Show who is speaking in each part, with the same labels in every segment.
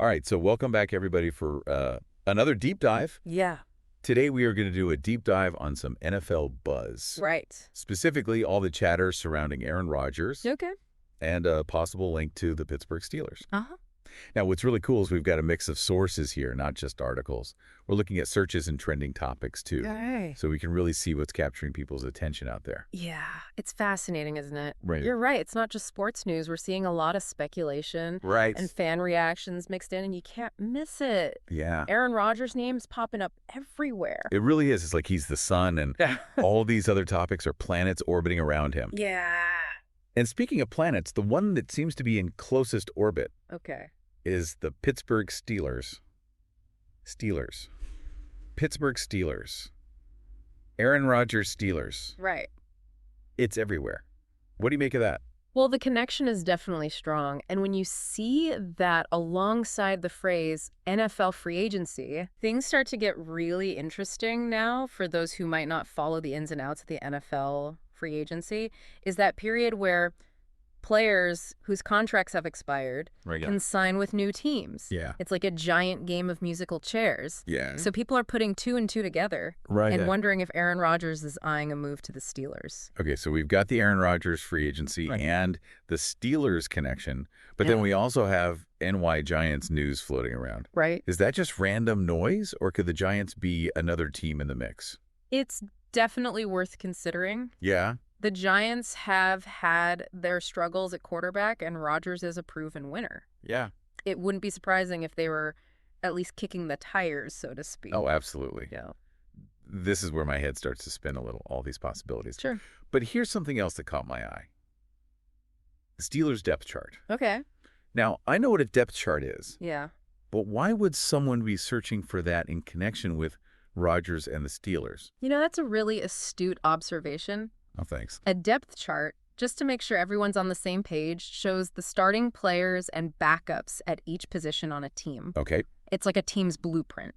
Speaker 1: All right, so welcome back, everybody, for another deep dive.
Speaker 2: Yeah.
Speaker 1: Today, we are going to do a deep dive on some NFL buzz.
Speaker 2: Right.
Speaker 1: Specifically, all the chatter surrounding Aaron Rodgers
Speaker 2: Okay.
Speaker 1: and a possible link to the Pittsburgh Steelers.
Speaker 2: Uh-huh.
Speaker 1: Now, what's really cool is we've got a mix of sources here, not just articles. We're looking at searches and trending topics, too.
Speaker 2: Okay.
Speaker 1: So we can really see what's capturing people's attention out there.
Speaker 2: Yeah. It's fascinating, isn't it?
Speaker 1: Right.
Speaker 2: You're right. It's not just sports news. We're seeing a lot of speculation
Speaker 1: Right.
Speaker 2: and fan reactions mixed in, and you can't miss it.
Speaker 1: Yeah.
Speaker 2: Aaron Rodgers' name's popping up everywhere.
Speaker 1: It really is. It's like he's the sun, and all these other topics are planets orbiting around him.
Speaker 2: Yeah.
Speaker 1: And speaking of planets, the one that seems to be in closest orbit
Speaker 2: Okay.
Speaker 1: is the Pittsburgh Steelers. Pittsburgh Steelers. Aaron Rodgers Steelers.
Speaker 2: Right.
Speaker 1: It's everywhere. What do you make of that?
Speaker 2: Well, the connection is definitely strong. And when you see that alongside the phrase NFL free agency, things start to get really interesting now for those who might not follow the ins and outs of the NFL free agency, is that period where players whose contracts have expired can sign with new teams.
Speaker 1: Yeah.
Speaker 2: It's like a giant game of musical chairs.
Speaker 1: Yeah.
Speaker 2: So people are putting two and two together and wondering if Aaron Rodgers is eyeing a move to the Steelers.
Speaker 1: Okay, so we've got the Aaron Rodgers free agency and the Steelers connection, but then we also have NY Giants news floating around.
Speaker 2: Right.
Speaker 1: Is that just random noise, or could the Giants be another team in the mix?
Speaker 2: It's definitely worth considering.
Speaker 1: Yeah.
Speaker 2: The Giants have had their struggles at quarterback, and Rodgers is a proven winner.
Speaker 1: Yeah.
Speaker 2: It wouldn't be surprising if they were at least kicking the tires, so to speak.
Speaker 1: Oh, absolutely.
Speaker 2: Yeah.
Speaker 1: This is where my head starts to spin a little, all these possibilities.
Speaker 2: Sure.
Speaker 1: But here's something else that caught my eye. The Steelers depth chart.
Speaker 2: Okay.
Speaker 1: Now, I know what a depth chart is,
Speaker 2: Yeah.
Speaker 1: but why would someone be searching for that in connection with Rodgers and the Steelers?
Speaker 2: You know, that's a really astute observation.
Speaker 1: Oh, thanks.
Speaker 2: A depth chart, just to make sure everyone's on the same page, shows the starting players and backups at each position on a team.
Speaker 1: Okay.
Speaker 2: It's like a team's blueprint.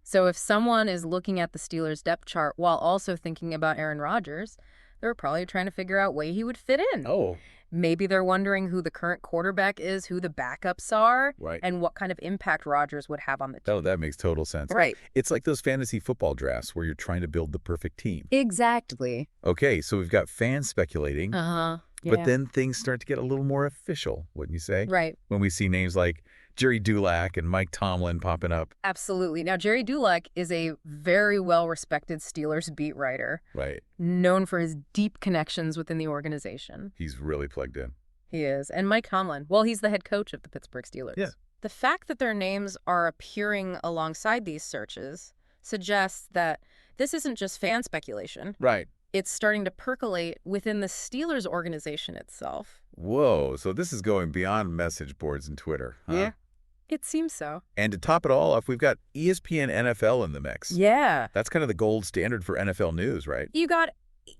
Speaker 2: So if someone is looking at the Steelers' depth chart while also thinking about Aaron Rodgers, they're probably trying to figure out where he would fit in.
Speaker 1: Oh.
Speaker 2: Maybe they're wondering who the current quarterback is, who the backups are,
Speaker 1: Right.
Speaker 2: and what kind of impact Rodgers would have on the team.
Speaker 1: Oh, that makes total sense.
Speaker 2: Right.
Speaker 1: It's like those fantasy football drafts where you're trying to build the perfect team.
Speaker 2: Exactly.
Speaker 1: Okay, so we've got fans speculating,
Speaker 2: Uh-huh.
Speaker 1: but then things start to get a little more official, wouldn't you say?
Speaker 2: Right.
Speaker 1: When we see names like Jerry Dulac and Mike Tomlin popping up.
Speaker 2: Absolutely. Now, Jerry Dulac is a very well-respected Steelers beat writer,
Speaker 1: Right.
Speaker 2: known for his deep connections within the organization.
Speaker 1: He's really plugged in.
Speaker 2: He is. And Mike Tomlin, well, he's the head coach of the Pittsburgh Steelers.
Speaker 1: Yeah.
Speaker 2: The fact that their names are appearing alongside these searches suggests that this isn't just fan speculation.
Speaker 1: Right.
Speaker 2: It's starting to percolate within the Steelers organization itself.
Speaker 1: Whoa, so this is going beyond message boards and Twitter. Huh?
Speaker 2: Yeah. It seems so.
Speaker 1: And to top it all off, we've got ESPN NFL in the mix.
Speaker 2: Yeah.
Speaker 1: That's kind of the gold standard for NFL news, right?
Speaker 2: You got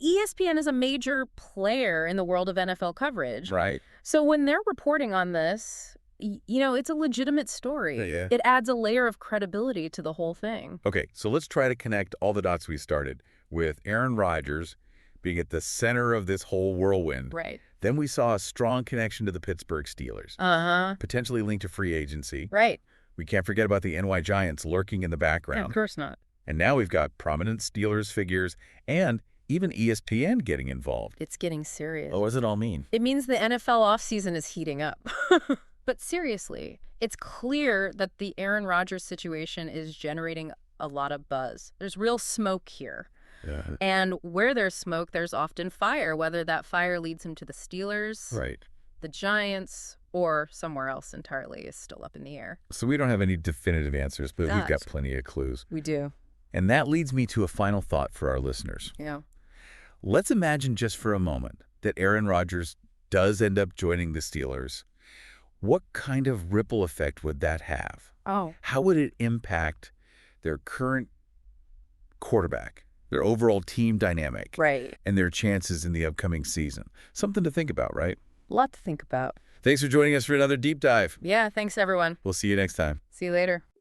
Speaker 2: ESPN is a major player in the world of NFL coverage.
Speaker 1: Right.
Speaker 2: So when they're reporting on this, you know, it's a legitimate story.
Speaker 1: Yeah.
Speaker 2: It adds a layer of credibility to the whole thing.
Speaker 1: Okay, so let's try to connect all the dots we started with Aaron Rodgers being at the center of this whole whirlwind.
Speaker 2: Right.
Speaker 1: Then we saw a strong connection to the Pittsburgh Steelers,
Speaker 2: Uh-huh.
Speaker 1: potentially linked to free agency.
Speaker 2: Right.
Speaker 1: We can't forget about the NY Giants lurking in the
Speaker 2: Yeah,
Speaker 1: background.
Speaker 2: of course not.
Speaker 1: And now we've got prominent Steelers figures and even ESPN getting involved.
Speaker 2: It's getting serious.
Speaker 1: Oh, what does it all mean?
Speaker 2: It means the NFL offseason is heating up. But seriously, it's clear that the Aaron Rodgers situation is generating a lot of buzz. There's real smoke here.
Speaker 1: Yeah.
Speaker 2: And where there's smoke, there's often fire, whether that fire leads him to the Steelers,
Speaker 1: Right.
Speaker 2: the Giants, or somewhere else entirely is still up in the air.
Speaker 1: So we don't have any definitive answers, but we've got
Speaker 2: That.
Speaker 1: plenty of clues.
Speaker 2: We do.
Speaker 1: And that leads me to a final thought for our listeners.
Speaker 2: Yeah.
Speaker 1: Let's imagine just for a moment that Aaron Rodgers does end up joining the Steelers. What kind of ripple effect would that have?
Speaker 2: Oh.
Speaker 1: How would it impact their current quarterback, their overall team dynamic,
Speaker 2: Right.
Speaker 1: and their chances in the upcoming season? Something to think about, right?
Speaker 2: A lot to think about.
Speaker 1: Thanks for joining us for another deep dive.
Speaker 2: Yeah, thanks, everyone.
Speaker 1: We'll see you next time.
Speaker 2: See you later.